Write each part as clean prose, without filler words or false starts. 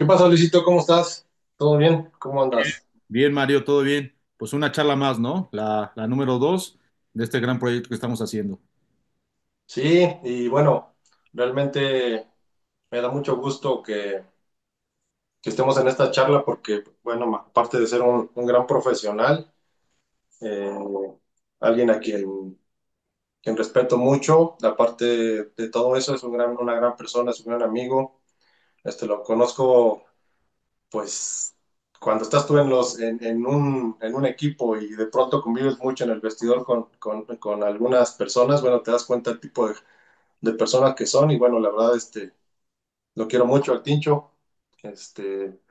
¿Qué pasa, Luisito? ¿Cómo estás? ¿Todo bien? ¿Cómo andas? Bien, Mario, todo bien. Pues una charla más, ¿no? La número 2 de este gran proyecto que estamos haciendo. Sí, y bueno, realmente me da mucho gusto que estemos en esta charla porque, bueno, aparte de ser un gran profesional, eh, alguien a quien respeto mucho, aparte de todo eso, es una gran persona, es un gran amigo. Lo conozco, pues, cuando estás tú en un equipo y de pronto convives mucho en el vestidor con algunas personas, bueno, te das cuenta del tipo de personas que son y bueno, la verdad, lo quiero mucho al Tincho, este,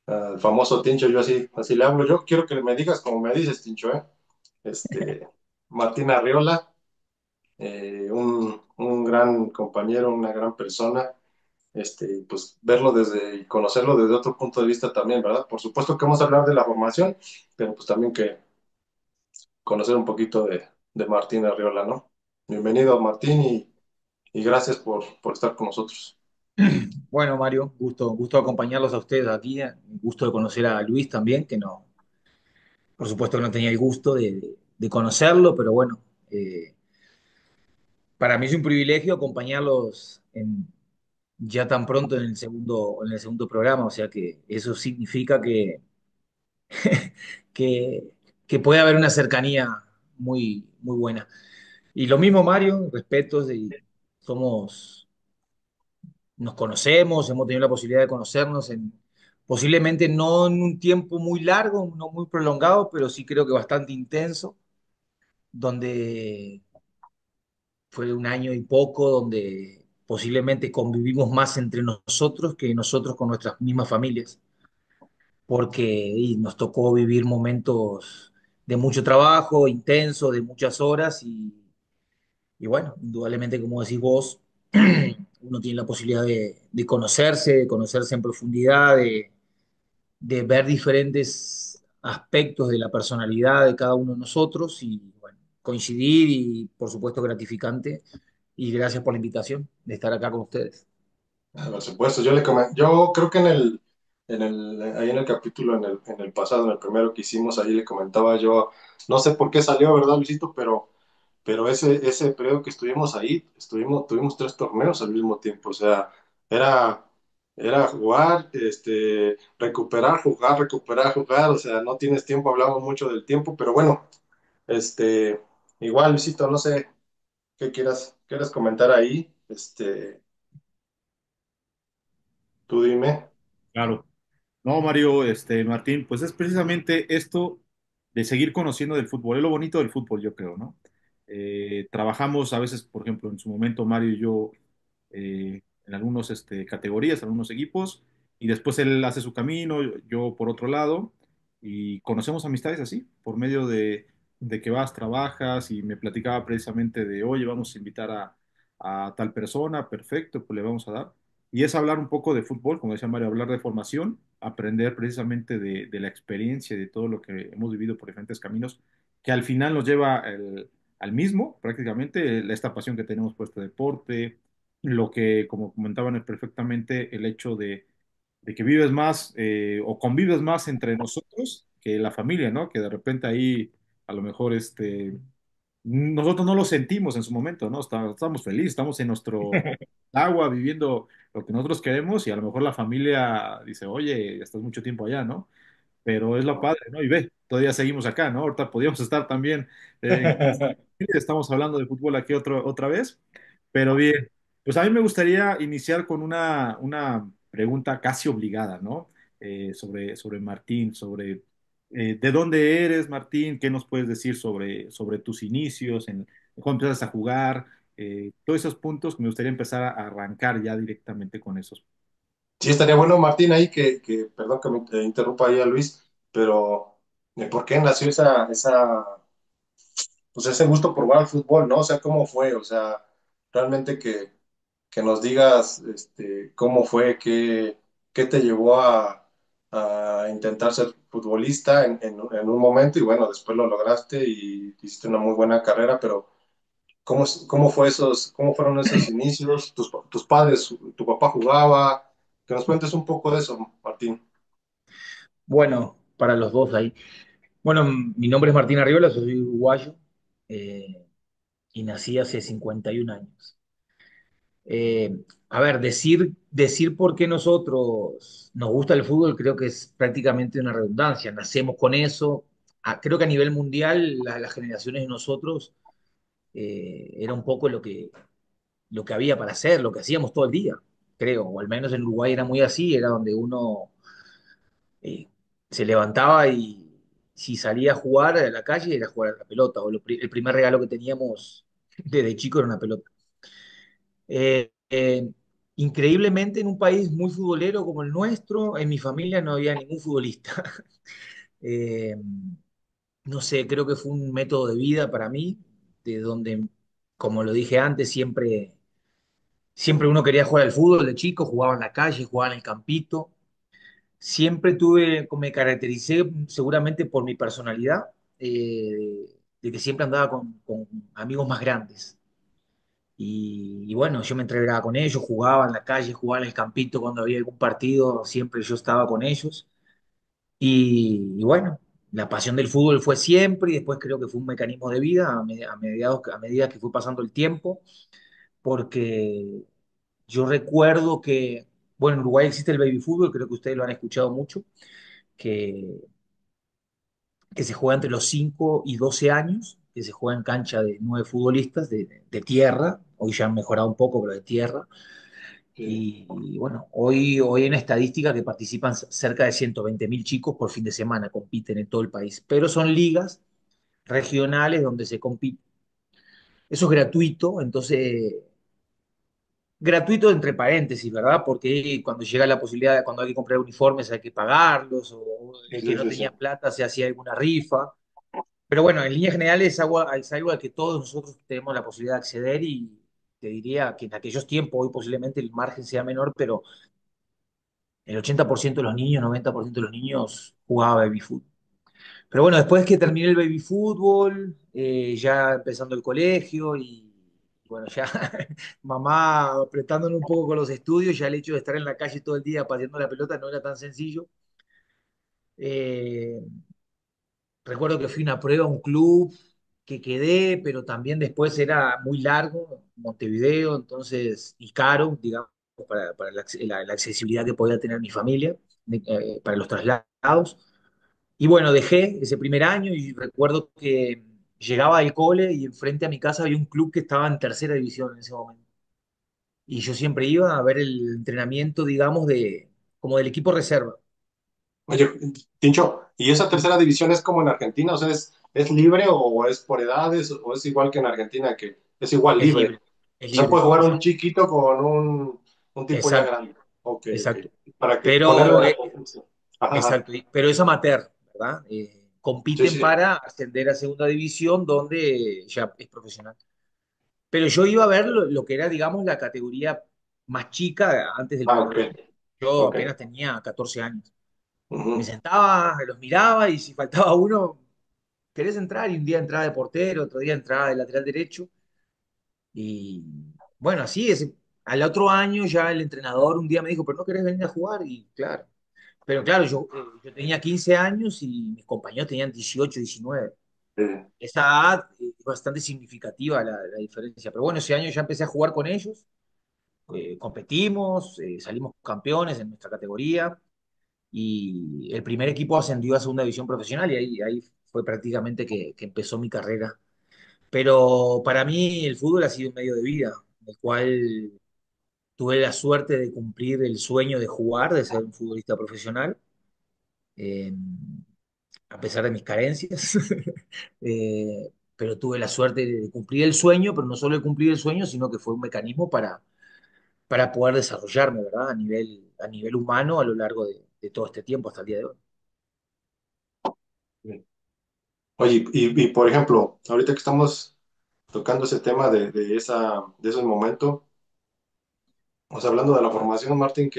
al famoso Tincho, yo así le hablo, yo quiero que me digas como me dices, Tincho, ¿eh? Este, Martín Arriola, un gran compañero, una gran persona, pues verlo y conocerlo desde otro punto de vista también, ¿verdad? Por supuesto que vamos a hablar de la formación, pero pues también que conocer un poquito de Martín Arriola, ¿no? Bienvenido, Martín, y gracias por estar con nosotros. Bueno, Mario, gusto acompañarlos a ustedes aquí, gusto de conocer a Luis también, que no, por supuesto que no tenía el gusto de conocerlo, pero bueno, eh, para mí es un privilegio acompañarlos ya tan pronto en el segundo programa, o sea que eso significa que, que puede haber una cercanía muy buena. Y lo mismo, Mario, respetos, y somos nos conocemos, hemos tenido la posibilidad de conocernos posiblemente no en un tiempo muy largo, no muy prolongado, pero sí creo que bastante intenso, donde fue un año y poco, donde posiblemente convivimos más entre nosotros que nosotros con nuestras mismas familias, porque nos tocó vivir momentos de mucho trabajo, intenso, de muchas horas y bueno, indudablemente como decís vos, uno tiene la posibilidad de conocerse en profundidad, de ver diferentes aspectos de la personalidad de cada uno de nosotros y bueno, coincidir y por supuesto gratificante. Y gracias por la invitación de estar acá con ustedes. Ah, por supuesto, yo creo que ahí en el capítulo, en el pasado, en el primero que hicimos, ahí le comentaba yo, no sé por qué salió, ¿verdad, Luisito? Pero ese periodo que estuvimos ahí, tuvimos tres torneos al mismo tiempo, o sea, era, era jugar, recuperar, jugar, o sea, no tienes tiempo, hablamos mucho del tiempo, pero bueno, este, igual, Luisito, no sé qué quieras comentar ahí, tú dime. Claro. No, Mario, Martín, pues es precisamente esto de seguir conociendo del fútbol. Es lo bonito del fútbol, yo creo, ¿no? Trabajamos a veces, por ejemplo, en su momento Mario y yo en algunas categorías, en algunos equipos, y después él hace su camino, yo por otro lado, y conocemos amistades así, por medio de que vas, trabajas, y me platicaba precisamente de, oye, vamos a invitar a tal persona, perfecto, pues le vamos a dar. Y es hablar un poco de fútbol, como decía Mario, hablar de formación, aprender precisamente de la experiencia, de todo lo que hemos vivido por diferentes caminos, que al final nos lleva al mismo, prácticamente, esta pasión que tenemos por este deporte, lo que, como comentaban perfectamente, el hecho de que vives más o convives más entre nosotros que la familia, ¿no? Que de repente ahí a lo mejor nosotros no lo sentimos en su momento, ¿no? Estamos felices, estamos en nuestro agua viviendo lo que nosotros queremos y a lo mejor la familia dice, oye, ya estás mucho tiempo allá, ¿no? Pero es lo padre, ¿no? Y ve, todavía seguimos acá, ¿no? Ahorita podríamos estar también, eh, estamos hablando de fútbol aquí otra vez, pero bien, pues a mí me gustaría iniciar con una pregunta casi obligada, ¿no? Sobre Martín, sobre de dónde eres, Martín, qué nos puedes decir sobre tus inicios, cuándo empiezas a jugar, todos esos puntos que me gustaría empezar a arrancar ya directamente con esos. Sí, estaría bueno, Martín, ahí perdón que me interrumpa ahí a Luis, pero ¿por qué nació pues ese gusto por jugar al fútbol, ¿no? O sea, ¿cómo fue? O sea, realmente que nos digas, cómo fue, qué te llevó a intentar ser futbolista en un momento y bueno, después lo lograste y hiciste una muy buena carrera, pero cómo fueron esos inicios? ¿Tus padres, tu papá jugaba? que nos cuentes un poco de eso, Martín. Bueno, para los dos ahí. Bueno, mi nombre es Martín Arriola, soy uruguayo eh, y nací hace 51 años. A ver, decir por qué nosotros nos gusta el fútbol creo que es prácticamente una redundancia. Nacemos con eso. Creo que a nivel mundial las generaciones de nosotros era un poco lo que había para hacer, lo que hacíamos todo el día, creo. O al menos en Uruguay era muy así, era donde uno eh, se levantaba y si salía a jugar a la calle era jugar a la pelota. El primer regalo que teníamos desde chico era una pelota. Eh, eh, Increíblemente, en un país muy futbolero como el nuestro, en mi familia no había ningún futbolista. Eh, no sé, creo que fue un método de vida para mí, de donde, como lo dije antes, siempre uno quería jugar al fútbol de chico, jugaba en la calle, jugaba en el campito. Siempre me caractericé seguramente por mi personalidad, de que siempre andaba con amigos más grandes. Y bueno, yo me entregaba con ellos, jugaba en la calle, jugaba en el campito cuando había algún partido, siempre yo estaba con ellos. Y bueno, la pasión del fútbol fue siempre y después creo que fue un mecanismo de vida a medida que fue pasando el tiempo, porque yo recuerdo que, bueno, en Uruguay existe el baby fútbol, creo que ustedes lo han escuchado mucho, que, que se juega entre los 5 y 12 años, que se juega en cancha de 9 futbolistas de tierra, hoy ya han mejorado un poco, pero de tierra. Sí, Y bueno, hoy hay una estadística que participan cerca de 120.000 chicos por fin de semana, compiten en todo el país, pero son ligas regionales donde se compite. Eso es gratuito, entonces, gratuito entre paréntesis, ¿verdad? Porque cuando llega la posibilidad, cuando hay que comprar uniformes hay que pagarlos, o sí, el que no sí, sí. tenía plata se hacía alguna rifa. Pero bueno, en líneas generales es algo al que todos nosotros tenemos la posibilidad de acceder y te diría que en aquellos tiempos, hoy posiblemente el margen sea menor, pero el 80% de los niños, 90% de los niños jugaba baby fútbol. Pero bueno, después que terminé el baby fútbol, ya empezando el colegio y bueno, ya mamá apretándome un poco con los estudios, ya el hecho de estar en la calle todo el día pateando la pelota no era tan sencillo. Eh, Recuerdo que fui a una prueba a un club que quedé, pero también después era muy largo, Montevideo, entonces, y caro, digamos, para la accesibilidad que podía tener mi familia, para los traslados. Y bueno, dejé ese primer año y recuerdo que llegaba al cole y enfrente a mi casa había un club que estaba en tercera división en ese momento. Y yo siempre iba a ver el entrenamiento, digamos, como del equipo reserva. Oye, Tincho, ¿y esa tercera división es como en Argentina? O sea, es libre o es por edades o es igual que en Argentina, que es igual Es libre? libre, es O sea, libre, puede jugar sí. un chiquito con un tipo ya Exacto, grande. Ok, ok. exacto. Para que ponerle Pero la potencia. Ajá, ajá. exacto, pero es amateur, ¿verdad? Sí, Compiten sí. para ascender a segunda división, donde ya es profesional. Pero yo iba a ver lo que era, digamos, la categoría más chica antes del Ah, ok, profesional. Yo ok. apenas tenía 14 años. Me Ujú. sentaba, los miraba y si faltaba uno, ¿querés entrar? Y un día entraba de portero, otro día entraba de lateral derecho. Y bueno, así es. Al otro año ya el entrenador un día me dijo, pero no querés venir a jugar. Y claro, pero claro, yo tenía 15 años y mis compañeros tenían 18, 19. Sí. Esa edad es bastante significativa la diferencia. Pero bueno, ese año ya empecé a jugar con ellos, competimos, salimos campeones en nuestra categoría y el primer equipo ascendió a segunda división profesional y ahí fue prácticamente que empezó mi carrera. Pero para mí el fútbol ha sido un medio de vida, en el cual tuve la suerte de cumplir el sueño de jugar, de ser un futbolista profesional. Eh, a pesar de mis carencias, pero tuve la suerte de cumplir el sueño, pero no solo de cumplir el sueño, sino que fue un mecanismo para poder desarrollarme, ¿verdad? A nivel humano a lo largo de todo este tiempo hasta el día de hoy. Sí. Oye, por ejemplo, ahorita que estamos tocando ese tema de ese momento, o sea, hablando de la formación, Martín,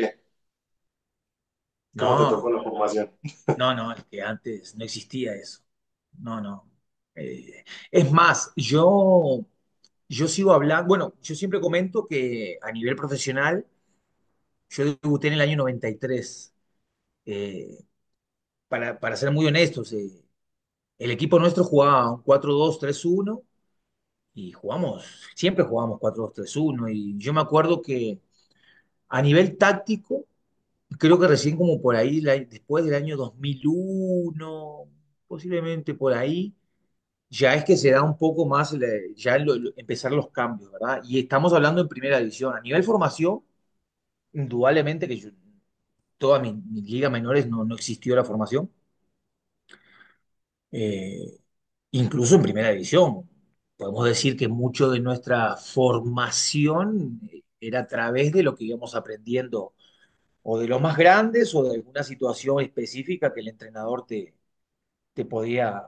¿cómo te No, tocó la formación? no, no, es que antes no existía eso. No, no. Es más, yo sigo hablando, bueno, yo siempre comento que a nivel profesional, Yo debuté en el año 93. Eh, para ser muy honestos, el equipo nuestro jugaba un 4-2-3-1 y siempre jugamos 4-2-3-1. Y yo me acuerdo que a nivel táctico, creo que recién como por ahí, después del año 2001, posiblemente por ahí, ya es que se da un poco más, ya empezar los cambios, ¿verdad? Y estamos hablando en primera división. A nivel formación, indudablemente que toda mi liga menores no existió la formación. Eh, Incluso en primera división. Podemos decir que mucho de nuestra formación era a través de lo que íbamos aprendiendo, o de los más grandes, o de alguna situación específica que el entrenador te podía,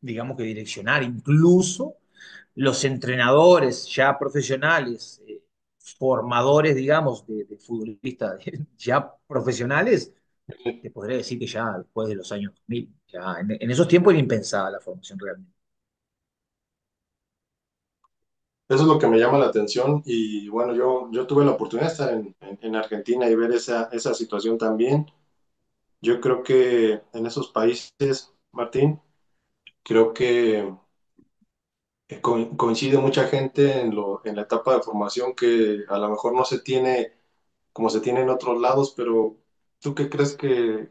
digamos que direccionar. Incluso los entrenadores ya profesionales, formadores, digamos, de futbolistas ya profesionales, te podría decir que ya después de los años 2000, ya en esos tiempos era impensada la formación realmente. Eso es lo que me llama la atención y bueno, yo tuve la oportunidad de estar en Argentina y ver esa situación también. Yo creo que en esos países, Martín, creo que coincide mucha gente en la etapa de formación que a lo mejor no se tiene como se tiene en otros lados, pero ¿tú qué crees que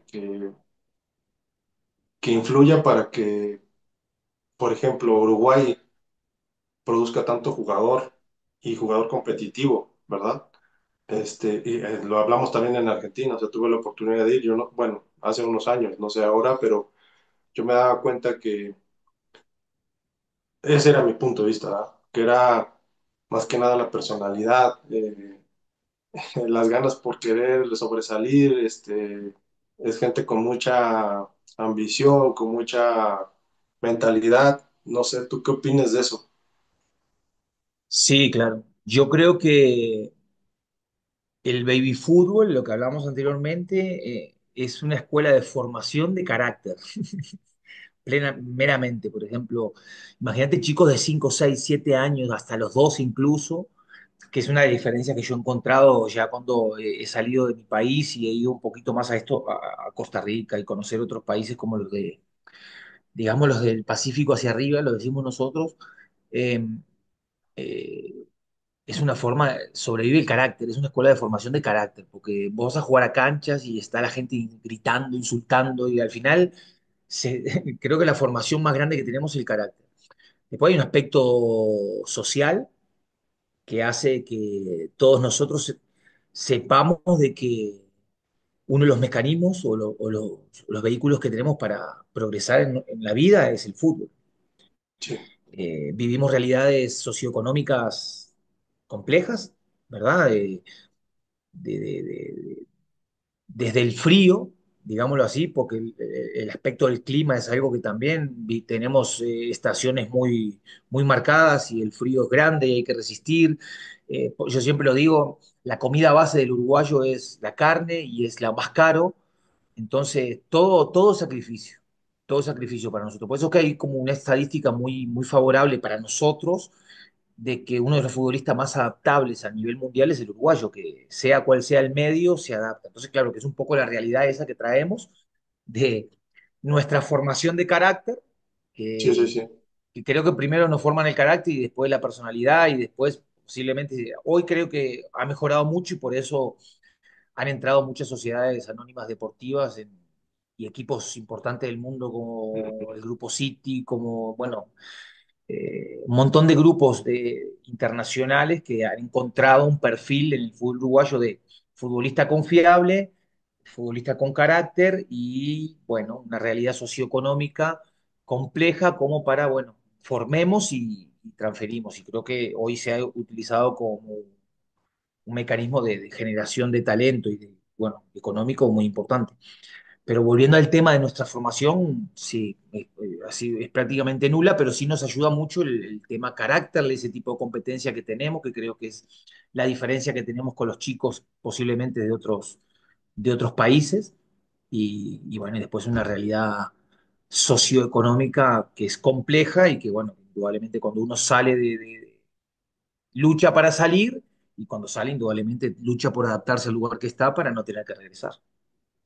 influya para que, por ejemplo, Uruguay produzca tanto jugador y jugador competitivo, ¿verdad? Lo hablamos también en Argentina, o sea, tuve la oportunidad de ir, yo no, bueno, hace unos años, no sé ahora, pero yo me daba cuenta que ese era mi punto de vista, ¿verdad? Que era más que nada la personalidad, las ganas por querer sobresalir, es gente con mucha ambición, con mucha mentalidad, no sé, ¿tú qué opinas de eso? Sí, claro. Yo creo que el baby fútbol, lo que hablamos anteriormente, es una escuela de formación de carácter, meramente. Por ejemplo, imagínate chicos de 5, 6, 7 años, hasta los 12 incluso, que es una diferencia que yo he encontrado ya cuando he salido de mi país y he ido un poquito más a esto, a Costa Rica y conocer otros países como los de, digamos, los del Pacífico hacia arriba, lo decimos nosotros. Eh, eh, es una forma, sobrevive el carácter, es una escuela de formación de carácter, porque vos vas a jugar a canchas y está la gente gritando, insultando, y al final creo que la formación más grande que tenemos es el carácter. Después hay un aspecto social que hace que todos nosotros sepamos de que uno de los mecanismos o los vehículos que tenemos para progresar en la vida es el fútbol. Sí, Vivimos realidades socioeconómicas complejas, ¿verdad? De- de- de- Desde el frío, digámoslo así, porque el aspecto del clima es algo que también tenemos estaciones muy marcadas y el frío es grande y hay que resistir. Yo siempre lo digo, la comida base del uruguayo es la carne y es la más caro, entonces todo sacrificio para nosotros. Por eso que hay como una estadística muy favorable para nosotros de que uno de los futbolistas más adaptables a nivel mundial es el uruguayo, que sea cual sea el medio, se adapta. Entonces, claro, que es un poco la realidad esa que traemos de nuestra formación de carácter, sí, sí, que, sí, que creo que primero nos forman el carácter y después la personalidad y después posiblemente, hoy creo que ha mejorado mucho y por eso han entrado muchas sociedades anónimas deportivas y equipos importantes del mundo como el Grupo City, como, bueno, un montón de grupos internacionales que han encontrado un perfil en el fútbol uruguayo de futbolista confiable, futbolista con carácter y, bueno, una realidad socioeconómica compleja como para, bueno, formemos y transferimos. Y creo que hoy se ha utilizado como un mecanismo de generación de talento y de, bueno, económico muy importante. Pero volviendo al tema de nuestra formación, sí, así es prácticamente nula, pero sí nos ayuda mucho el tema carácter, ese tipo de competencia que tenemos, que creo que es la diferencia que tenemos con los chicos posiblemente de otros países. Y bueno, y después una realidad socioeconómica que es compleja y que, bueno, indudablemente cuando uno sale lucha para salir y cuando sale, indudablemente lucha por adaptarse al lugar que está para no tener que regresar.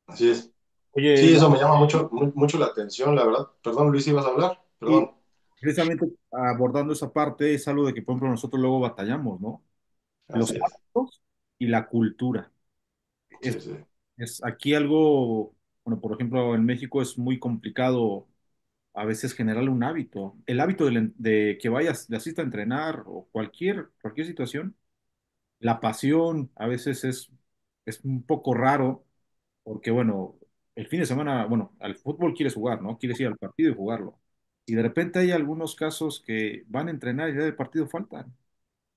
Así es. Oye, Sí, eso me llama mucho la atención, la verdad. Perdón, Luis, ¿ibas a hablar? y Perdón. precisamente abordando esa parte es algo de que, por ejemplo, nosotros luego batallamos, ¿no? Los Así es. hábitos y la cultura. Es, Sí, sí. es aquí algo, bueno, por ejemplo, en México es muy complicado a veces generar un hábito. El hábito de que vayas, de asista a entrenar o cualquier situación, la pasión a veces es un poco raro porque, bueno, el fin de semana, bueno, al fútbol quieres jugar, ¿no? Quieres ir al partido y jugarlo. Y de repente hay algunos casos que van a entrenar y ya del partido faltan.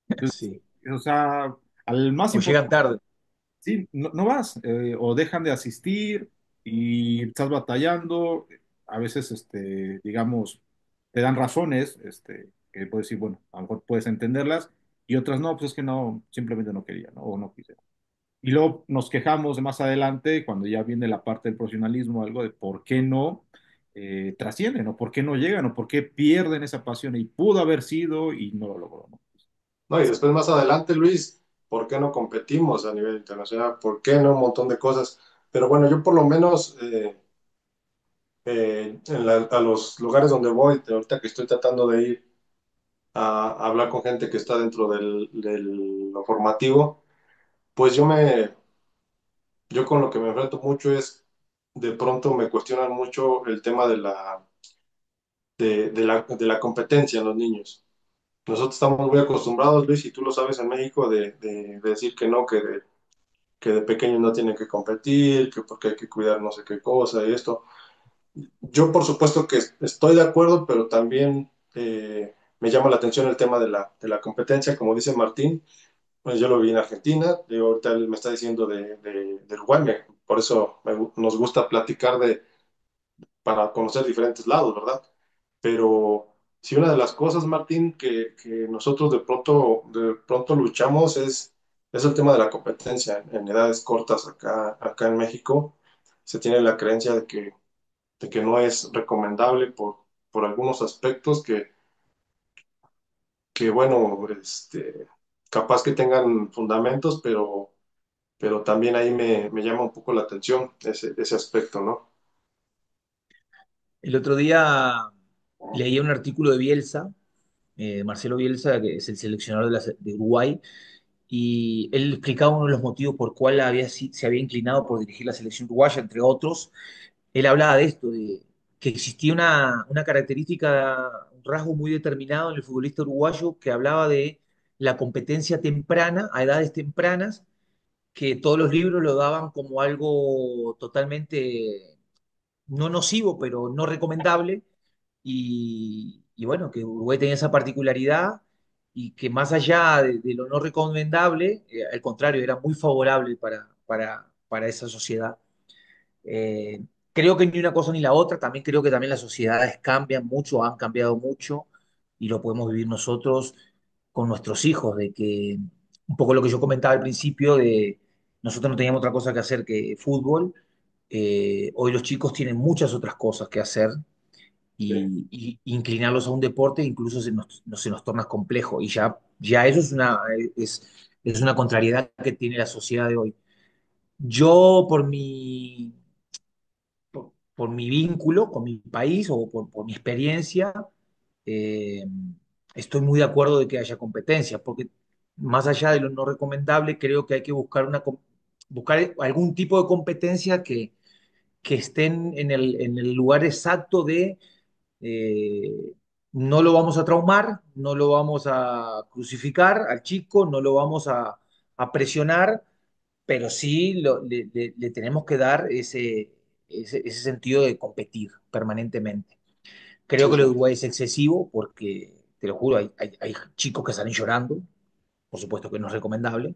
Entonces, Sí. o sea, al más O llegan importante, tarde. sí, no vas, o dejan de asistir y estás batallando. A veces, digamos, te dan razones, que puedes decir, bueno, a lo mejor puedes entenderlas, y otras no, pues es que no, simplemente no quería, ¿no? O no quise. Y luego nos quejamos de más adelante, cuando ya viene la parte del profesionalismo, algo de por qué no trascienden, o por qué no llegan, o por qué pierden esa pasión, y pudo haber sido y no lo logró, ¿no? No, y después más adelante, Luis, ¿por qué no competimos a nivel internacional? ¿Por qué no un montón de cosas? Pero bueno, yo por lo menos a los lugares donde voy, ahorita que estoy tratando de ir a hablar con gente que está dentro lo formativo, pues yo con lo que me enfrento mucho es, de pronto me cuestionan mucho el tema de la competencia en los niños. Nosotros estamos muy acostumbrados, Luis, y tú lo sabes en México, de decir que no, que de pequeños no tienen que competir, que porque hay que cuidar no sé qué cosa y esto. Yo por supuesto que estoy de acuerdo, pero también me llama la atención el tema de la competencia, como dice Martín, pues yo lo vi en Argentina, y ahorita él me está diciendo de Uruguay, por eso nos gusta platicar para conocer diferentes lados, ¿verdad? Pero sí, una de las cosas, Martín, que nosotros de pronto luchamos es el tema de la competencia. En edades cortas acá en México se tiene la creencia de que no es recomendable por algunos aspectos que bueno, capaz que tengan fundamentos, pero también ahí me llama un poco la atención ese aspecto, ¿no? El otro día leía un artículo de Bielsa, de Marcelo Bielsa, que es el seleccionador de Uruguay, y él explicaba uno de los motivos por cuál se había inclinado por dirigir la selección uruguaya, entre otros. Él hablaba de esto, de que existía una característica, un rasgo muy determinado en el futbolista uruguayo que hablaba de la competencia temprana, a edades tempranas, que todos los libros lo daban como algo totalmente no nocivo, pero no recomendable. Y bueno, que Uruguay tenía esa particularidad y que más allá de lo no recomendable, al contrario, era muy favorable para esa sociedad. Creo que ni una cosa ni la otra, también creo que también las sociedades cambian mucho, han cambiado mucho y lo podemos vivir nosotros con nuestros hijos, de que un poco lo que yo comentaba al principio, de nosotros no teníamos otra cosa que hacer que fútbol, hoy los chicos tienen muchas otras cosas que hacer Sí, y inclinarlos a un deporte incluso se nos torna complejo y ya eso es una contrariedad que tiene la sociedad de hoy. Yo por mi vínculo con mi país o por mi experiencia, eh, estoy muy de acuerdo de que haya competencia, porque más allá de lo no recomendable, creo que hay que buscar algún tipo de competencia que estén en el lugar exacto de no lo vamos a traumar, no lo vamos a crucificar al chico, no lo vamos a presionar, pero sí le tenemos que dar ese sentido de competir permanentemente. Creo sí, que lo sí, de Uruguay es excesivo porque, te lo juro, hay chicos que salen llorando, por supuesto que no es recomendable,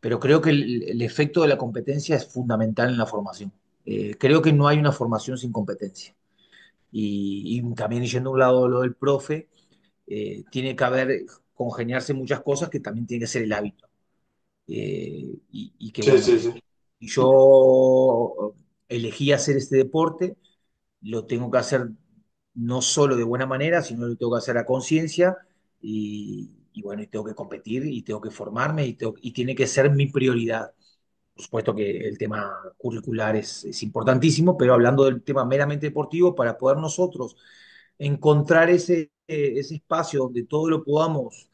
pero creo que el efecto de la competencia es fundamental en la formación. Creo que no hay una formación sin competencia. Y también yendo a un lado lo del profe, tiene que haber, congeniarse muchas cosas que también tiene que ser el hábito. Y que sí, bueno, sí, sí. yo elegí hacer este deporte, lo tengo que hacer no solo de buena manera, sino lo tengo que hacer a conciencia y bueno, y tengo que competir y tengo que formarme y tiene que ser mi prioridad. Por supuesto que el tema curricular es importantísimo, pero hablando del tema meramente deportivo, para poder nosotros encontrar ese espacio donde todo lo podamos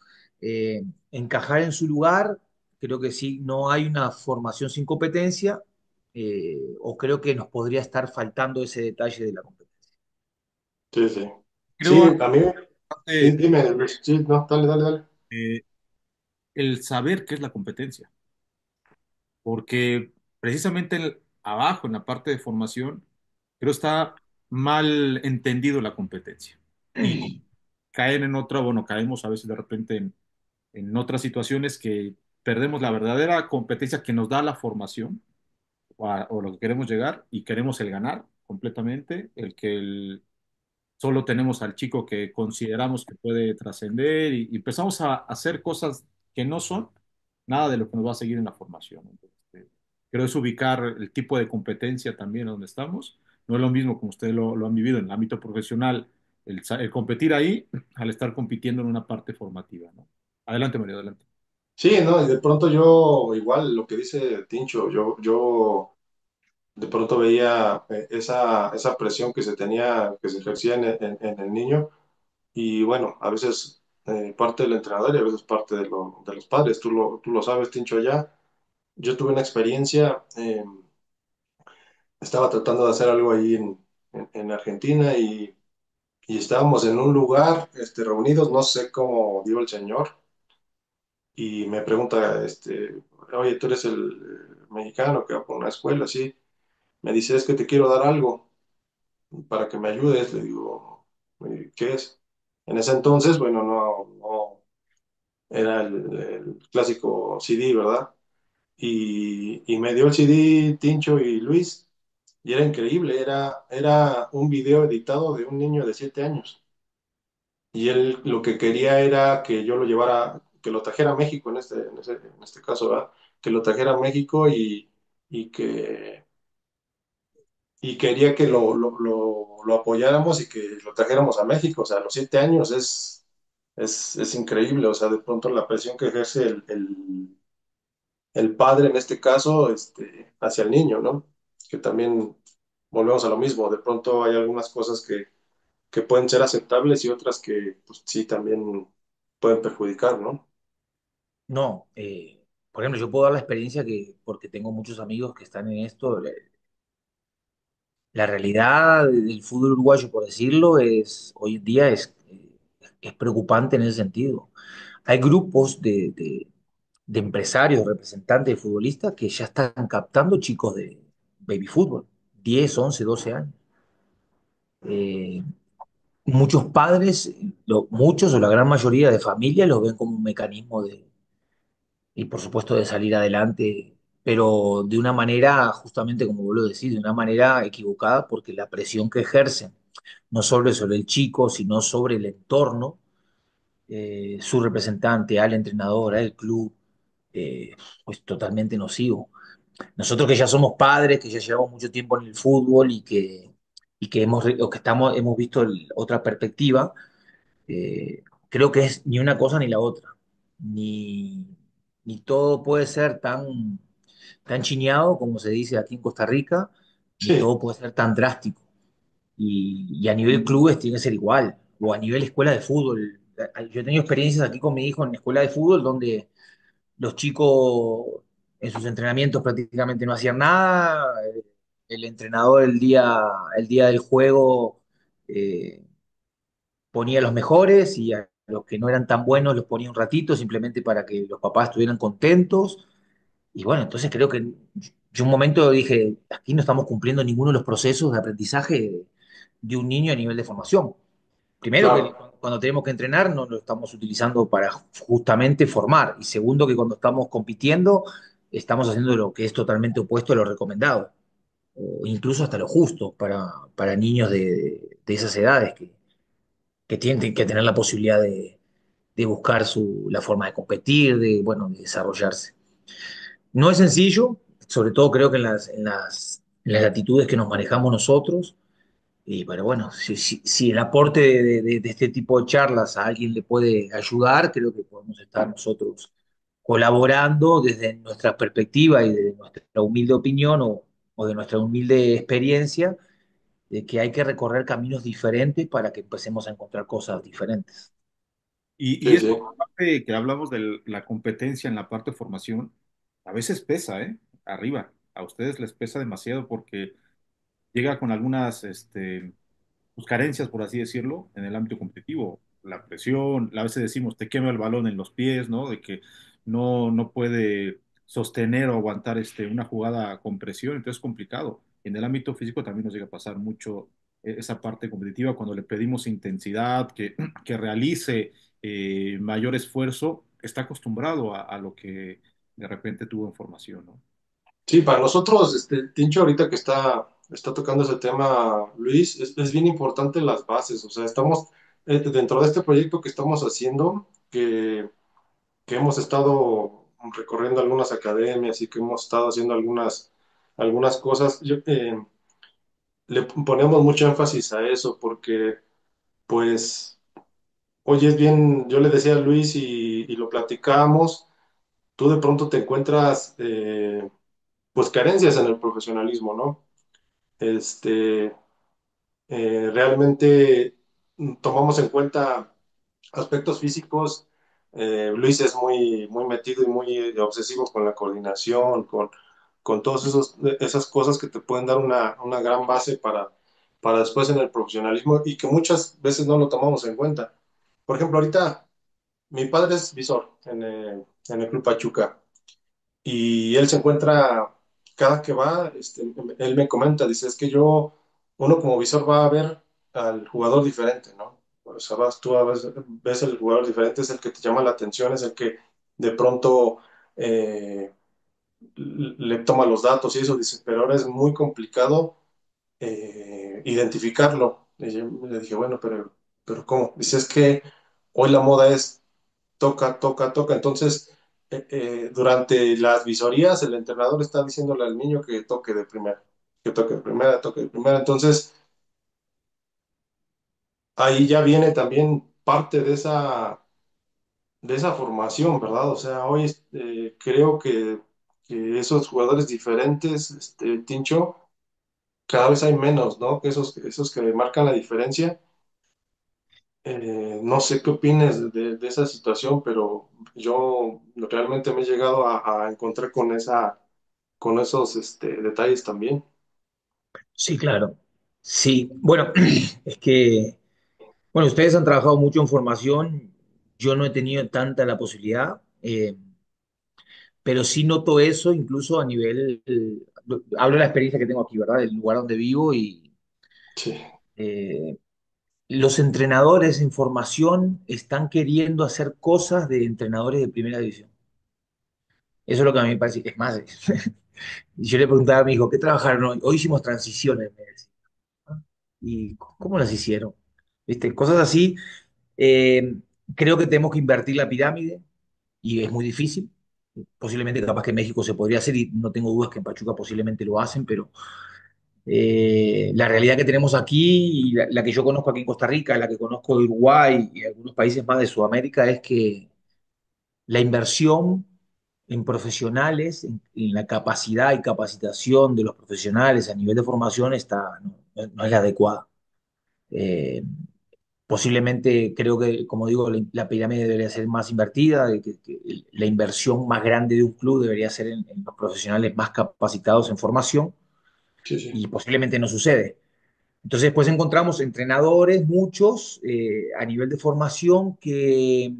encajar en su lugar, creo que sí, no hay una formación sin competencia, o creo que nos podría estar faltando ese detalle de la competencia. Sí, sí. Creo Sí, a mí, aparte, dime, Luis. Sí, no, dale, dale, dale. eh, el saber qué es la competencia, porque precisamente abajo, en la parte de formación, creo está mal entendido la competencia. Y caer en otra, bueno, caemos a veces de repente en otras situaciones que perdemos la verdadera competencia que nos da la formación o lo que queremos llegar y queremos el ganar completamente, solo tenemos al chico que consideramos que puede trascender y empezamos a hacer cosas que no son nada de lo que nos va a seguir en la formación. Entonces, creo es ubicar el tipo de competencia también donde estamos. No es lo mismo como ustedes lo han vivido en el ámbito profesional, el competir ahí al estar compitiendo en una parte formativa, ¿no? Adelante, Mario, adelante. Sí, no, y de pronto yo, igual lo que dice Tincho, yo de pronto veía esa presión que se tenía, que se ejercía en el niño, y bueno, a veces parte del entrenador y a veces parte de los padres, tú lo sabes, Tincho, allá. Yo tuve una experiencia, estaba tratando de hacer algo ahí en Argentina y estábamos en un lugar reunidos, no sé cómo dio el señor, y me pregunta, oye, tú eres el mexicano que va por una escuela, sí. Me dice, es que te quiero dar algo para que me ayudes. Le digo, ¿qué es? En ese entonces, bueno, no era el clásico CD, ¿verdad? Y me dio el CD Tincho y Luis, y era increíble, era un video editado de un niño de 7 años. Y él lo que quería era que yo lo llevara, que lo trajera a México en este caso, ¿verdad? Que lo trajera a México y que y quería que lo apoyáramos y que lo trajéramos a México. O sea, a los 7 años es increíble. O sea, de pronto la presión que ejerce el padre en este caso hacia el niño, ¿no? Que también volvemos a lo mismo. De pronto hay algunas cosas que pueden ser aceptables y otras que pues, sí también pueden perjudicar, ¿no? No, por ejemplo, yo puedo dar la experiencia porque tengo muchos amigos que están en esto, la realidad del fútbol uruguayo, por decirlo, hoy en día es preocupante en ese sentido. Hay grupos de empresarios, representantes de futbolistas que ya están captando chicos de baby fútbol, 10, 11, 12 años. Eh, Muchos padres, muchos o la gran mayoría de familias lo ven como un mecanismo y por supuesto de salir adelante, pero de una manera, justamente como vos lo decís, de una manera equivocada, porque la presión que ejercen, no solo sobre el chico, sino sobre el entorno, su representante, al entrenador, al club, eh, pues totalmente nocivo. Nosotros que ya somos padres, que ya llevamos mucho tiempo en el fútbol y que hemos visto otra perspectiva, creo que es ni una cosa ni la otra. Ni, ni todo puede ser tan chiñado como se dice aquí en Costa Rica, ni Sí, todo puede ser tan drástico. Y a nivel clubes tiene que ser igual, o a nivel escuela de fútbol. Yo he tenido experiencias aquí con mi hijo en escuela de fútbol donde los chicos en sus entrenamientos prácticamente no hacían nada. El entrenador el día del juego eh, ponía a los mejores y a los que no eran tan buenos los ponía un ratito simplemente para que los papás estuvieran contentos. Y bueno, entonces creo que yo un momento dije, aquí no estamos cumpliendo ninguno de los procesos de aprendizaje de un niño a nivel de formación. Primero, que claro, cuando tenemos que entrenar no lo estamos utilizando para justamente formar. Y segundo, que cuando estamos compitiendo estamos haciendo lo que es totalmente opuesto a lo recomendado, o incluso hasta lo justo para niños de esas edades que tienen que tener la posibilidad de buscar la forma de competir, bueno, de desarrollarse. No es sencillo, sobre todo creo que en las latitudes que nos manejamos nosotros. Pero bueno, si el aporte de este tipo de charlas a alguien le puede ayudar, creo que podemos estar nosotros colaborando desde nuestra perspectiva y de nuestra humilde opinión o de nuestra humilde experiencia, de que hay que recorrer caminos diferentes para que empecemos a encontrar cosas diferentes. Y Sí, esta sí. parte que hablamos de la competencia en la parte de formación, a veces pesa, ¿eh? Arriba. A ustedes les pesa demasiado porque llega con algunas, pues, carencias, por así decirlo, en el ámbito competitivo. La presión, a veces decimos, te quema el balón en los pies, ¿no? De que no puede sostener o aguantar una jugada con presión, entonces es complicado. En el ámbito físico también nos llega a pasar mucho esa parte competitiva cuando le pedimos intensidad, que realice mayor esfuerzo, está acostumbrado a lo que de repente tuvo en formación, ¿no? Sí, para nosotros, Tincho, ahorita que está tocando ese tema, Luis, es bien importante las bases. O sea, estamos dentro de este proyecto que estamos haciendo, que hemos estado recorriendo algunas academias y que hemos estado haciendo algunas cosas. Le ponemos mucho énfasis a eso porque, pues, oye, es bien, yo le decía a Luis y lo platicábamos, tú de pronto te encuentras, pues, carencias en el profesionalismo, ¿no? Este, realmente tomamos en cuenta aspectos físicos. Luis es muy metido y muy obsesivo con la coordinación, con todas esas cosas que te pueden dar una gran base para después en el profesionalismo y que muchas veces no lo tomamos en cuenta. Por ejemplo, ahorita mi padre es visor en el Club Pachuca. Y él se encuentra, cada que va, él me comenta, dice, es que uno como visor va a ver al jugador diferente, ¿no? O sea, tú ves el jugador diferente, es el que te llama la atención, es el que de pronto eh, le toma los datos y eso, dice, pero ahora es muy complicado identificarlo. Y yo le dije, bueno, pero ¿cómo? Dice, es que hoy la moda es toca, toca, toca. Entonces, durante las visorías, el entrenador está diciéndole al niño que toque de primera, que toque de primera, toque de primera. Entonces, ahí ya viene también parte de esa formación, ¿verdad? O sea, hoy creo que esos jugadores diferentes, Tincho, cada vez hay menos, ¿no? Que esos que marcan la diferencia. No sé qué opines de esa situación, pero yo realmente me he llegado a encontrar con esos detalles también. Sí, claro. Sí, bueno, es que, bueno, ustedes han trabajado mucho en formación, yo no he tenido tanta la posibilidad, pero sí noto eso incluso a nivel, hablo de la experiencia que tengo aquí, ¿verdad? Del lugar donde vivo y Sí, eh, los entrenadores en formación están queriendo hacer cosas de entrenadores de primera división. Eso es lo que a mí me parece, es más, y yo le preguntaba a mi hijo, ¿qué trabajaron hoy? Hoy hicimos transiciones, me decía. ¿Y cómo las hicieron? ¿Viste? Cosas así. Eh, Creo que tenemos que invertir la pirámide y es muy difícil. Posiblemente capaz que en México se podría hacer y no tengo dudas que en Pachuca posiblemente lo hacen, pero la realidad que tenemos aquí y la que yo conozco aquí en Costa Rica, la que conozco de Uruguay y algunos países más de Sudamérica es que la inversión en profesionales, en la capacidad y capacitación de los profesionales a nivel de formación no es la adecuada. Eh, Posiblemente creo que, como digo, la pirámide debería ser más invertida, que la inversión más grande de un club debería ser en los profesionales más capacitados en formación sí, sí, y posiblemente no sucede. Entonces, después encontramos entrenadores, muchos, a nivel de formación, que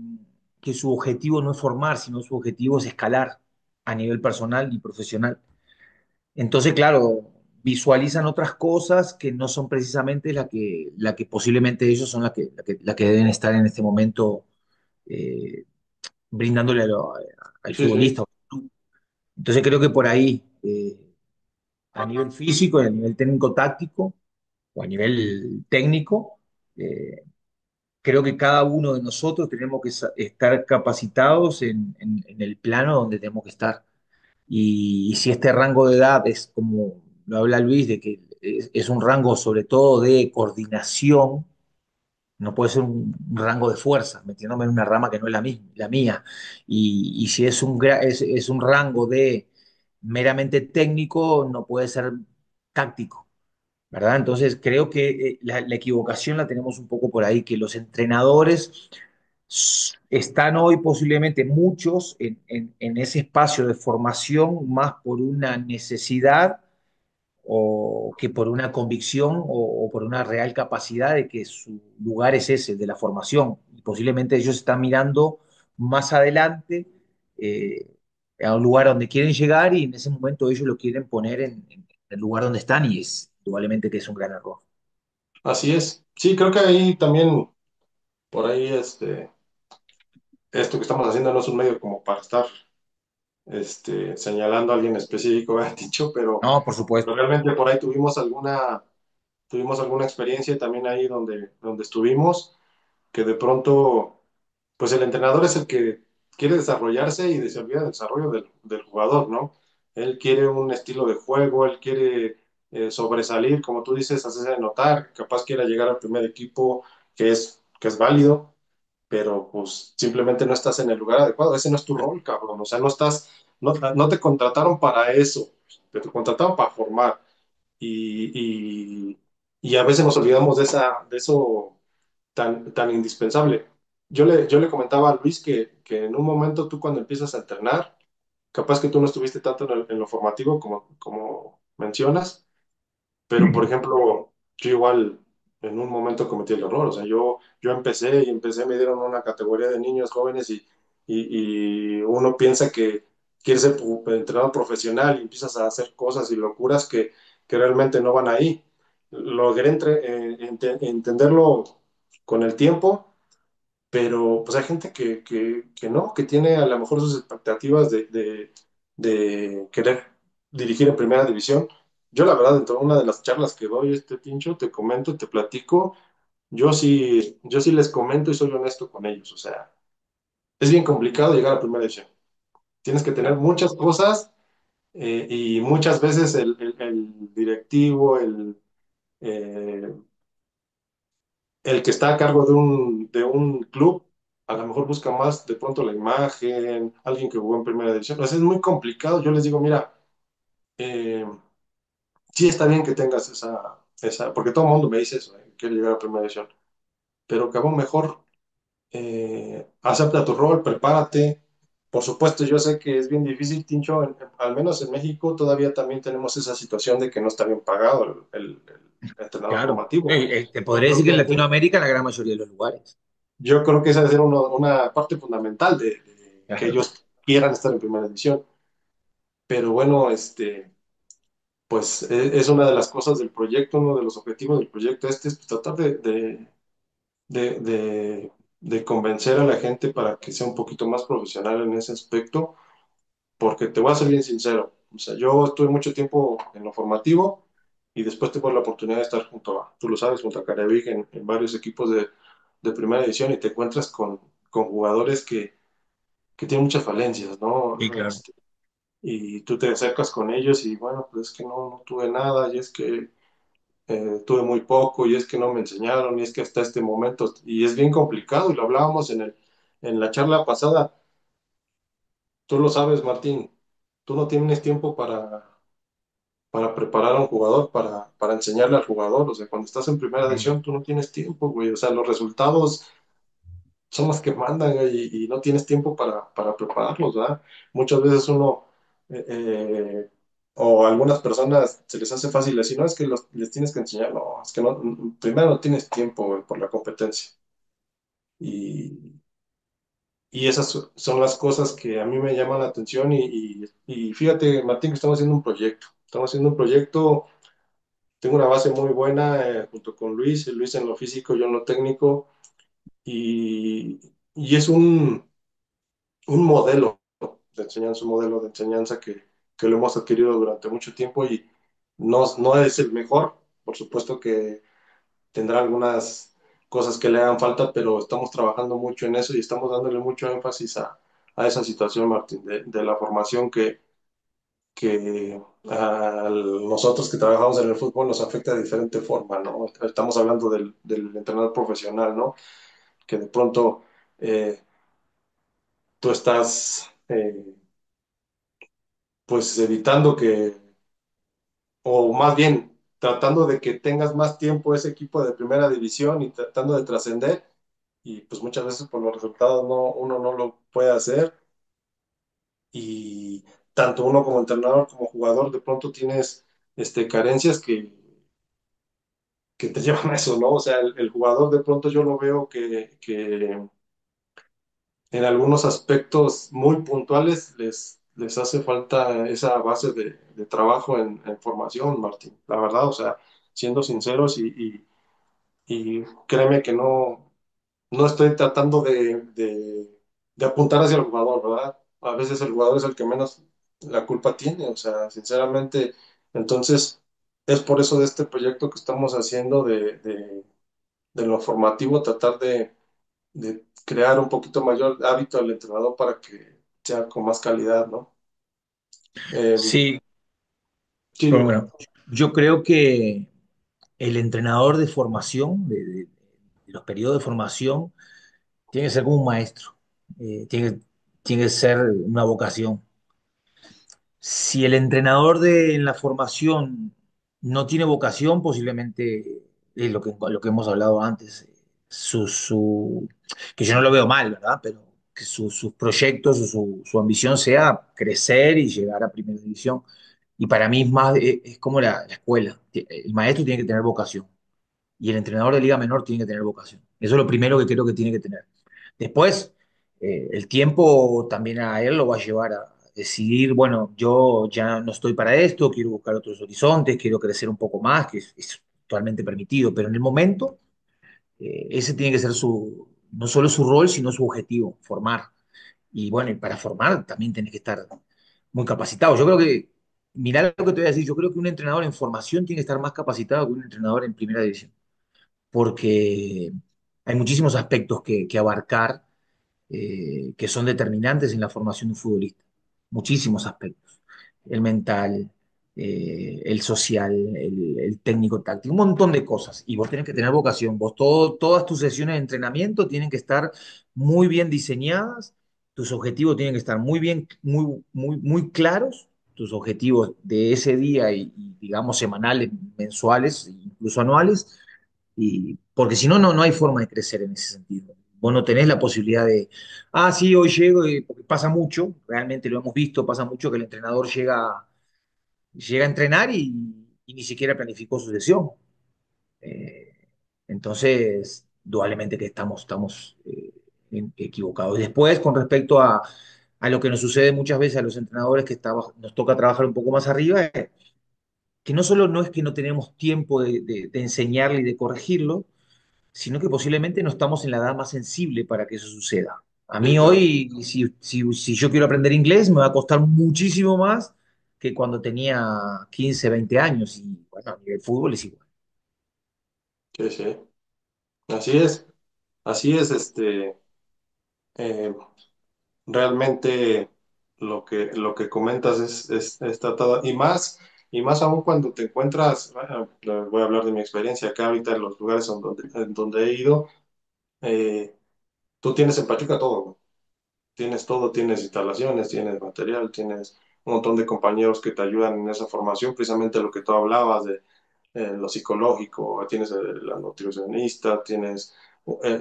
su objetivo no es formar, sino su objetivo es escalar a nivel personal y profesional. Entonces, claro, visualizan otras cosas que no son precisamente la que posiblemente ellos son la que deben estar en este momento eh, brindándole al sí, sí, futbolista. Entonces, creo que por ahí, a nivel físico y a nivel técnico-táctico, o a nivel técnico, eh, creo que cada uno de nosotros tenemos que estar capacitados en el plano donde tenemos que estar. Y si este rango de edad es como lo habla Luis, de que es un rango sobre todo de coordinación, no puede ser un rango de fuerza, metiéndome en una rama que no es la mía. Y si es es un rango de meramente técnico, no puede ser táctico, ¿verdad? Entonces creo que la equivocación la tenemos un poco por ahí, que los entrenadores están hoy posiblemente muchos en ese espacio de formación más por una necesidad o que por una convicción o por una real capacidad de que su lugar es ese, de la formación. Y posiblemente ellos están mirando más adelante eh, a un lugar donde quieren llegar y en ese momento ellos lo quieren poner en el lugar donde están y es probablemente que es un gran error. Así es. Sí, creo que ahí también, por ahí, esto que estamos haciendo no es un medio como para estar señalando a alguien específico, he dicho, No, por pero supuesto. realmente por ahí tuvimos alguna experiencia también ahí donde estuvimos, que de pronto, pues el entrenador es el que quiere desarrollarse y se olvida del desarrollo del jugador, ¿no? Él quiere un estilo de juego, él quiere sobresalir, como tú dices, hacerse notar, capaz quiera llegar al primer equipo, que es válido, pero pues simplemente no estás en el lugar adecuado. Ese no es tu rol, cabrón. O sea, no te contrataron para eso, te contrataron para formar. Y, y, y a veces nos olvidamos de eso tan indispensable. Yo le comentaba a Luis que en un momento tú cuando empiezas a entrenar, capaz que tú no estuviste tanto en lo formativo como mencionas, pero, por ejemplo, yo igual en un momento cometí el error. O sea, yo empecé, me dieron una categoría de niños jóvenes y uno piensa que quieres ser entrenador profesional y empiezas a hacer cosas y locuras que realmente no van ahí. Logré entenderlo con el tiempo, pero pues hay gente que no, que tiene a lo mejor sus expectativas de querer dirigir en primera división. Yo la verdad, dentro de una de las charlas que doy, Tincho, te comento, te platico, yo sí les comento y soy honesto con ellos. O sea, es bien complicado llegar a primera división. Tienes que tener muchas cosas y muchas veces el directivo, eh, el que está a cargo de un club, a lo mejor busca más de pronto la imagen, alguien que jugó en primera división. Pues es muy complicado. Yo les digo, mira, eh, sí está bien que tengas porque todo el mundo me dice eso, quiere llegar a primera división, pero cabrón, mejor acepta tu rol, prepárate. Por supuesto, yo sé que es bien difícil, Tincho, al menos en México todavía también tenemos esa situación de que no está bien pagado el entrenador Claro. formativo. Te Yo podría creo decir que en que Latinoamérica, en la gran mayoría de los lugares. Yo creo que esa debe ser una parte fundamental de que Claro. ellos quieran estar en primera división. Pero bueno, pues es una de las cosas del proyecto, uno de los objetivos del proyecto es pues, tratar de, de- de convencer a la gente para que sea un poquito más profesional en ese aspecto, porque te voy a ser bien sincero. O sea, yo estuve mucho tiempo en lo formativo y después tuve la oportunidad de estar tú lo sabes, junto a Carevic en varios equipos de primera división y te encuentras con jugadores que tiene muchas falencias, ¿no? Sí, claro. Y tú te acercas con ellos y bueno, pues es que no tuve nada y es que tuve muy poco y es que no me enseñaron y es que hasta este momento, y es bien complicado y lo hablábamos en la charla pasada, tú lo sabes, Martín, tú no tienes tiempo para preparar a un jugador, para enseñarle al jugador, o sea, cuando estás en primera Mm. división tú no tienes tiempo, güey, o sea, los resultados son las que mandan y no tienes tiempo para prepararlos, ¿verdad? Muchas veces uno, eh, eh, o a algunas personas se les hace fácil decir, no, es que les tienes que enseñar, no, es que no, primero no tienes tiempo güey, por la competencia. Y, y esas son las cosas que a mí me llaman la atención y fíjate, Martín, que estamos haciendo un proyecto, tengo una base muy buena junto con Luis, Luis en lo físico, yo en lo técnico, y es un modelo un modelo de enseñanza que lo hemos adquirido durante mucho tiempo y no es el mejor, por supuesto que tendrá algunas cosas que le hagan falta, pero estamos trabajando mucho en eso y estamos dándole mucho énfasis a esa situación, Martín, de la formación que a nosotros que trabajamos en el fútbol nos afecta de diferente forma, ¿no? Estamos hablando del entrenador profesional, ¿no? Que de pronto tú estás pues evitando que, o más bien tratando de que tengas más tiempo ese equipo de primera división y tratando de trascender, y pues muchas veces por los resultados no, uno no lo puede hacer, y tanto uno como entrenador como jugador de pronto tienes carencias que te llevan a eso, ¿no? O sea, el jugador de pronto yo lo veo que en algunos aspectos muy puntuales les hace falta esa base de trabajo en formación, Martín. La verdad, o sea, siendo sinceros y créeme que no, no estoy tratando de apuntar hacia el jugador, ¿verdad? A veces el jugador es el que menos la culpa tiene, o sea, sinceramente, entonces es por eso de este proyecto que estamos haciendo de lo formativo, tratar de crear un poquito mayor hábito al entrenador para que sea con más calidad, ¿no? Eh, Sí, sí, pero dime. bueno, yo creo que el entrenador de formación, de los periodos de formación, tiene que ser como un maestro, tiene que ser una vocación. Si el entrenador en la formación no tiene vocación, posiblemente es lo que hemos hablado antes, que yo no lo veo mal, ¿verdad? Pero que sus proyectos, su ambición sea crecer y llegar a primera división. Y para mí es como la escuela. El maestro tiene que tener vocación y el entrenador de liga menor tiene que tener vocación. Eso es lo primero que creo que tiene que tener. Después, el tiempo también a él lo va a llevar a decidir, bueno, yo ya no estoy para esto, quiero buscar otros horizontes, quiero crecer un poco más, que es totalmente permitido, pero en el momento, ese tiene que ser no solo su rol, sino su objetivo, formar. Y bueno, y para formar también tenés que estar muy capacitado. Yo creo que, mirá lo que te voy a decir, yo creo que un entrenador en formación tiene que estar más capacitado que un entrenador en primera división porque hay muchísimos aspectos que abarcar que son determinantes en la formación de un futbolista. Muchísimos aspectos. El mental, el social, el técnico táctico, un montón de cosas. Y vos tenés que tener vocación. Todas tus sesiones de entrenamiento tienen que estar muy bien diseñadas, tus objetivos tienen que estar muy bien, muy claros, tus objetivos de ese día digamos semanales, mensuales, incluso anuales, porque si no, no hay forma de crecer en ese sentido. Vos no tenés la posibilidad de, sí, hoy llego, porque pasa mucho, realmente lo hemos visto, pasa mucho que el entrenador llega a entrenar y ni siquiera planificó su sesión. Eh, entonces, dualmente que estamos equivocados. Y después, con respecto a lo que nos sucede muchas veces a los entrenadores que nos toca trabajar un poco más arriba, que no solo no es que no tenemos tiempo de enseñarle y de corregirlo, sino que posiblemente no estamos en la edad más sensible para que eso suceda. A Sí, mí claro, hoy, si yo quiero aprender inglés, me va a costar muchísimo más que cuando tenía 15 20 años. Y bueno, a nivel fútbol es igual. sí, sí. Así es, así es, eh, realmente lo que comentas es tratado, y más aún cuando te encuentras, bueno, voy a hablar de mi experiencia acá ahorita en los lugares en donde he ido, eh, tú tienes en Pachuca todo, ¿no? Tienes todo, tienes instalaciones, tienes material, tienes un montón de compañeros que te ayudan en esa formación, precisamente lo que tú hablabas de lo psicológico, tienes la nutricionista, tienes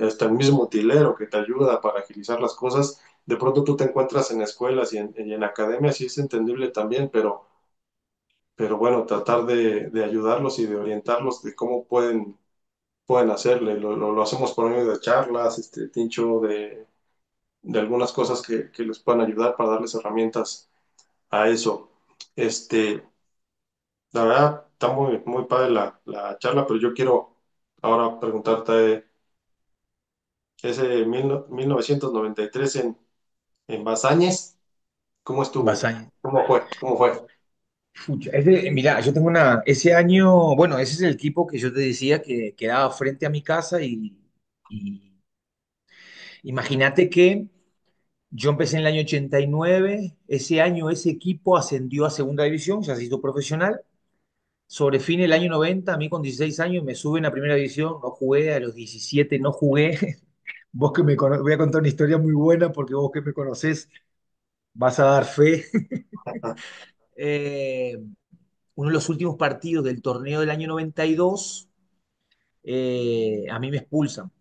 hasta el mismo utilero que te ayuda para agilizar las cosas. De pronto tú te encuentras en escuelas y en academias y es entendible también, pero bueno, tratar de ayudarlos y de orientarlos de cómo pueden hacerle. Lo hacemos por medio de charlas, Tincho, de algunas cosas que les puedan ayudar para darles herramientas a eso. Este, la verdad, está muy, muy padre la charla, pero yo quiero ahora preguntarte, ese 1993 en Bazañez, ¿cómo estuvo? Basaña. ¿Cómo fue? ¿Cómo fue? Pucha, mirá, yo tengo ese año, bueno, ese es el equipo que yo te decía que quedaba frente a mi casa y imagínate que Yo empecé en el año 89. Ese año ese equipo ascendió a segunda división, ya se hizo profesional. Sobre fin del año 90, a mí con 16 años me suben a primera división, no jugué, a los 17 no jugué. Vos que voy a contar una historia muy buena porque vos que me conocés vas a dar fe. Eh, Uno de los últimos partidos del torneo del año 92, a mí me expulsan.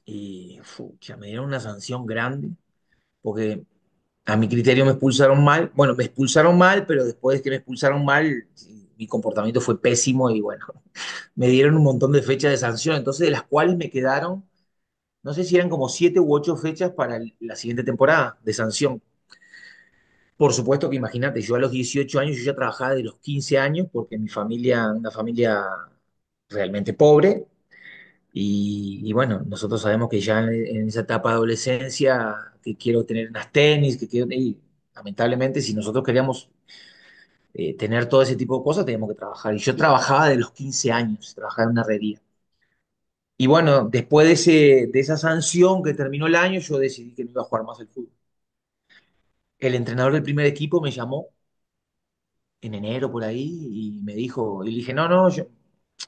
Y ya me dieron una sanción grande porque a mi criterio me expulsaron mal. Bueno, me expulsaron mal, pero después de que me expulsaron mal, mi comportamiento fue pésimo y bueno, me dieron un montón de fechas de sanción, entonces de las cuales me quedaron, no sé si eran como 7 u 8 fechas para la siguiente temporada de sanción. Por supuesto que imagínate, yo a los 18 años, yo ya trabajaba de los 15 años, porque mi familia, una familia realmente pobre, y bueno, nosotros sabemos que ya en esa etapa de adolescencia, que quiero tener unas tenis, que quiero, y lamentablemente si nosotros queríamos tener todo ese tipo de cosas, teníamos que trabajar. Y yo trabajaba de los 15 años, trabajaba en una herrería. Y bueno, después de esa sanción que terminó el año, yo decidí que no iba a jugar más el fútbol. El entrenador del primer equipo me llamó en enero por ahí y me dijo, y le dije, no, no, yo,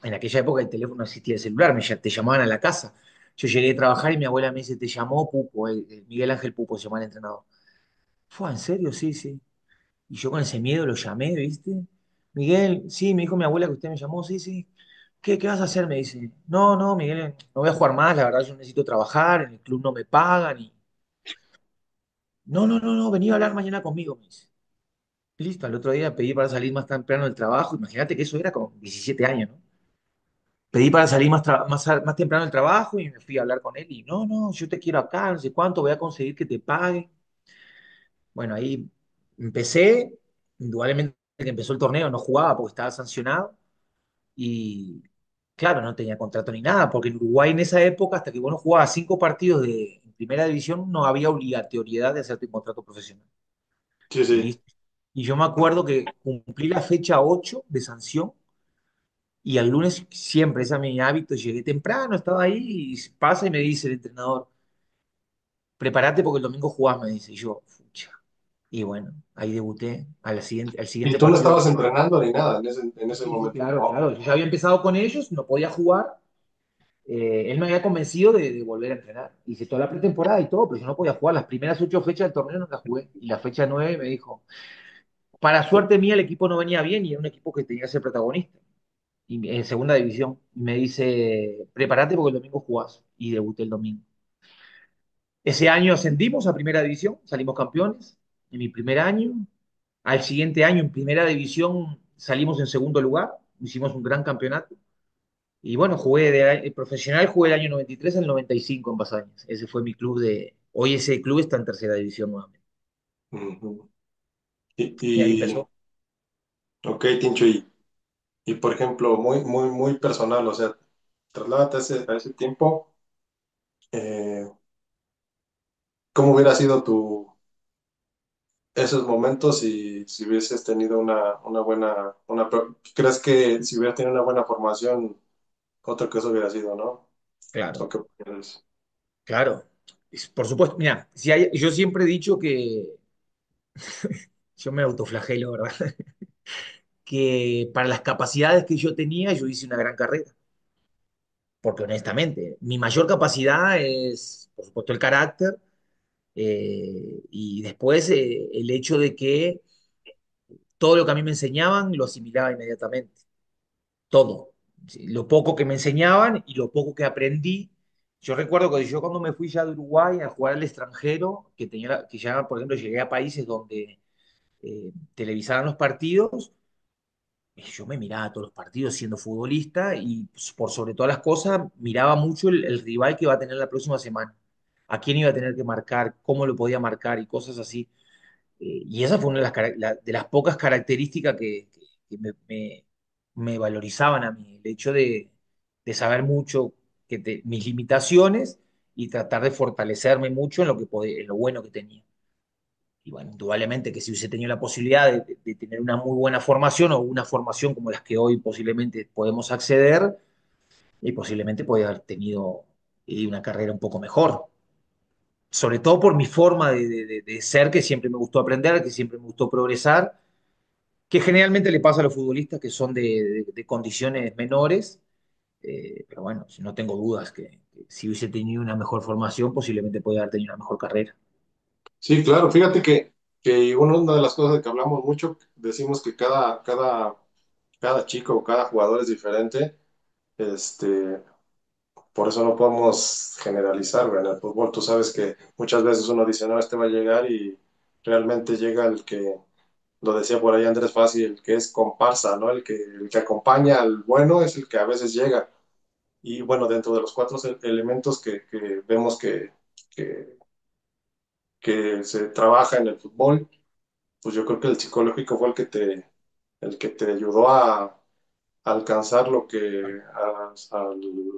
en aquella época el teléfono no existía el celular, te llamaban a la casa. Yo llegué a trabajar y mi abuela me dice, te llamó Pupo, Miguel Ángel Pupo se llama el entrenador. Fue, ¿en serio? Sí, sí. Y yo con ese miedo lo llamé, ¿viste? Miguel, sí, me dijo mi abuela que usted me llamó, sí, sí. ¿Qué vas a hacer? Me dice. No, no, Miguel, no voy a jugar más, la verdad yo necesito trabajar, en el club no me pagan y... No, no, no, no, vení a hablar mañana conmigo, me dice. Listo, al otro día pedí para salir más temprano del trabajo, imagínate que eso era con 17 años, ¿no? Pedí para salir más temprano del trabajo y me fui a hablar con él y no, no, yo te quiero acá, no sé cuánto, voy a conseguir que te pague. Bueno, ahí empecé, indudablemente que empezó el torneo, no jugaba porque estaba sancionado y claro, no tenía contrato ni nada, porque en Uruguay en esa época, hasta que vos no jugabas 5 partidos de en primera división, no había obligatoriedad de hacerte un contrato profesional. Sí, sí. ¿Listo? Y yo me acuerdo que cumplí la fecha 8 de sanción y al lunes siempre, ese es mi hábito, llegué temprano, estaba ahí y pasa y me dice el entrenador, prepárate porque el domingo jugás, me dice, y yo, fucha. Y bueno, ahí debuté al Y siguiente tú no partido. estabas entrenando ni nada en Sí, ese sí, sí, momento. claro, Oh, claro. Yo ya había empezado con ellos, no podía jugar. Él me había convencido de volver a entrenar. Hice toda la pretemporada y todo, pero yo no podía jugar. Las primeras 8 fechas del torneo no las jugué. Y la fecha 9 me dijo, para suerte mía, el equipo no venía bien y era un equipo que tenía que ser protagonista. Y en segunda división. Y me dice, prepárate porque el domingo jugás. Y debuté el domingo. Ese año ascendimos a primera división, salimos campeones en mi primer año. Al siguiente año, en primera división, salimos en segundo lugar. Hicimos un gran campeonato. Y bueno, profesional, jugué el año 93 al 95 en Pasañas. Ese fue mi club de... Hoy ese club está en tercera división nuevamente. ujú. Y ahí Y, empezó. ok, Tincho, y por ejemplo, muy personal, o sea, trasládate a ese tiempo, eh, ¿cómo hubiera sido esos momentos si hubieses tenido ¿crees que si hubieras tenido una buena formación, otra cosa hubiera sido, ¿no? ¿O Claro, qué opinas? claro. Por supuesto, mira, yo siempre he dicho que, yo me autoflagelo, ¿verdad? Que para las capacidades que yo tenía, yo hice una gran carrera. Porque honestamente, mi mayor capacidad es, por supuesto, el carácter y después el hecho de que todo lo que a mí me enseñaban lo asimilaba inmediatamente. Todo. Sí, lo poco que me enseñaban y lo poco que aprendí. Yo recuerdo que yo cuando me fui ya de Uruguay a jugar al extranjero, que ya, por ejemplo, llegué a países donde televisaban los partidos, yo me miraba todos los partidos siendo futbolista y pues, por sobre todas las cosas miraba mucho el rival que iba a tener la próxima semana, a quién iba a tener que marcar, cómo lo podía marcar y cosas así. Y esa fue una de de las pocas características que me valorizaban a mí, el hecho de saber mucho mis limitaciones y tratar de fortalecerme mucho en en lo bueno que tenía. Y bueno, indudablemente que si hubiese tenido la posibilidad de tener una muy buena formación o una formación como las que hoy posiblemente podemos acceder, y posiblemente podía haber tenido una carrera un poco mejor. sobre todo por mi forma de ser, que siempre me gustó aprender, que siempre me gustó progresar, que generalmente le pasa a los futbolistas que son de condiciones menores, pero bueno, si no tengo dudas que si hubiese tenido una mejor formación, posiblemente podría haber tenido una mejor carrera. Sí, claro, fíjate que una de las cosas de que hablamos mucho, decimos que cada chico o cada jugador es diferente. Este, por eso no podemos generalizar, güey. En el fútbol tú sabes que muchas veces uno dice, no, este va a llegar y realmente llega el que, lo decía por ahí Andrés Fassi, el que es comparsa, ¿no? El que acompaña al bueno es el que a veces llega. Y bueno, dentro de los cuatro elementos que vemos que, que se trabaja en el fútbol, pues yo creo que el psicológico fue el que te ayudó a alcanzar lo que en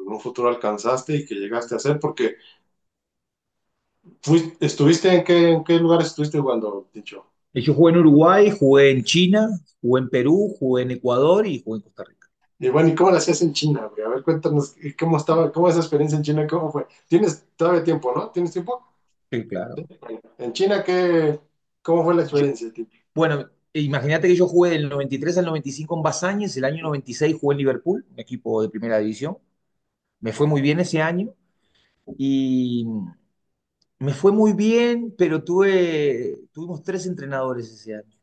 un futuro alcanzaste y que llegaste a hacer, porque ¿estuviste en qué lugares estuviste jugando, Dicho? Yo jugué en Uruguay, jugué en China, jugué en Perú, jugué en Ecuador y jugué en Costa Rica. Y bueno, ¿y cómo lo hacías en China, güey? A ver, cuéntanos cómo estaba, cómo esa experiencia en China, cómo fue. Tienes todavía tiempo, ¿no? ¿Tienes tiempo? Sí, claro. En China, cómo fue la experiencia, tío? Bueno, imagínate que yo jugué del 93 al 95 en Basáñez, el año 96 jugué en Liverpool, un equipo de primera división. Me fue muy bien ese año y me fue muy bien, pero tuvimos tres entrenadores ese año.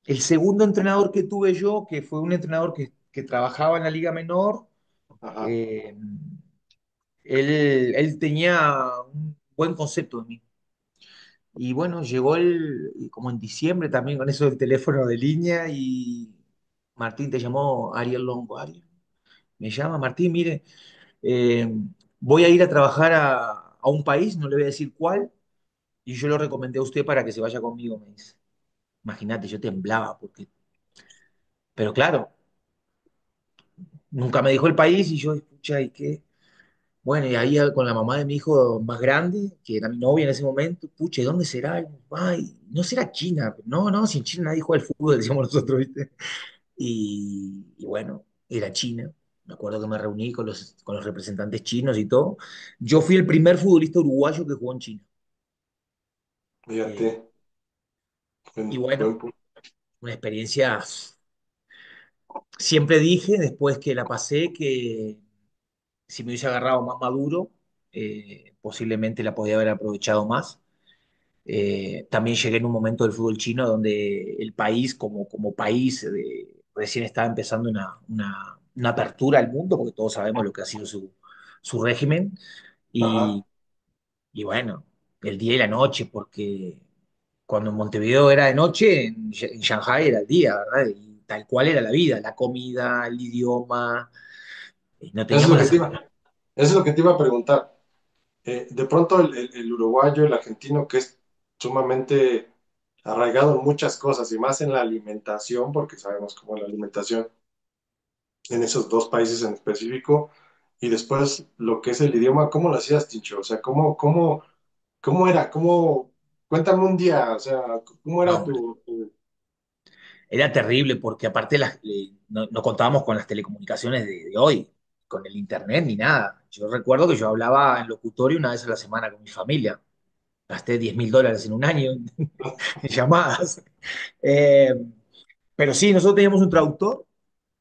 El segundo entrenador que tuve yo, que fue un entrenador que trabajaba en la Liga Menor, Ajá, eh, él tenía un buen concepto de mí. Y bueno, llegó como en diciembre también con eso del teléfono de línea y Martín te llamó Ariel Longo. Ariel, me llama Martín, mire, eh, voy a ir a trabajar a un país, no le voy a decir cuál, y yo lo recomendé a usted para que se vaya conmigo, me dice. Imagínate, yo temblaba, pero claro, nunca me dijo el país y yo, escucha, ¿y qué? Bueno, y ahí con la mamá de mi hijo más grande, que era mi novia en ese momento, pucha, ¿y dónde será? Ay, no será China. No, no, si en China nadie juega al fútbol, decíamos nosotros, ¿viste? Y bueno, era China. Me acuerdo que me reuní con los representantes chinos y todo. Yo fui el primer futbolista uruguayo que jugó en China. Eh, fíjate, y buen bueno, punto. una experiencia, siempre dije, después que la pasé, que si me hubiese agarrado más maduro, posiblemente la podía haber aprovechado más. También llegué en un momento del fútbol chino donde el país, como país, recién estaba empezando una apertura al mundo, porque todos sabemos lo que ha sido su régimen. Ajá. Y, y bueno, el día y la noche, porque cuando en Montevideo era de noche, en Shanghái era el día, ¿verdad? Y tal cual era la vida, la comida, el idioma. Y no Eso es teníamos lo que las... te iba, eso es lo que te iba a preguntar. De pronto el uruguayo, el argentino, que es sumamente arraigado en muchas cosas y más en la alimentación, porque sabemos cómo es la alimentación en esos dos países en específico, y después lo que es el idioma, ¿cómo lo hacías, Tincho? O sea, ¿cómo era? Cuéntame un día, o sea, ¿cómo era No, tu... era terrible porque aparte no contábamos con las telecomunicaciones de hoy, con el internet ni nada. Yo recuerdo que yo hablaba en locutorio una vez a la semana con mi familia. Gasté $10.000 en un año en llamadas. Eh, pero sí, nosotros teníamos un traductor.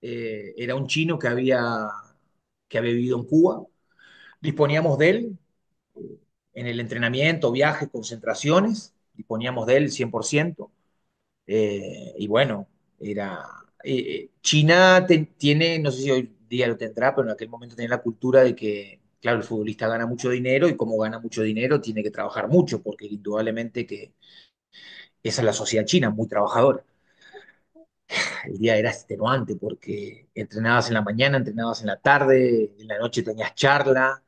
Era un chino que había vivido en Cuba. Disponíamos de él en el entrenamiento, viajes, concentraciones. Disponíamos de él 100%. Y bueno, era. China tiene, no sé si hoy día lo tendrá, pero en aquel momento tenía la cultura de que, claro, el futbolista gana mucho dinero y como gana mucho dinero tiene que trabajar mucho, porque indudablemente que esa es la sociedad china, muy trabajadora. El día era extenuante porque entrenabas en la mañana, entrenabas en la tarde, en la noche tenías charla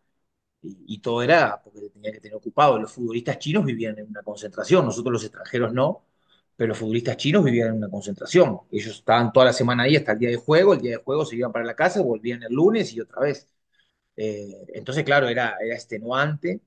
y todo era porque te tenía que tener ocupado. Los futbolistas chinos vivían en una concentración, nosotros los extranjeros no, pero los futbolistas chinos vivían en una concentración. Ellos estaban toda la semana ahí hasta el día de juego se iban para la casa, volvían el lunes y otra vez. Entonces, claro, era extenuante.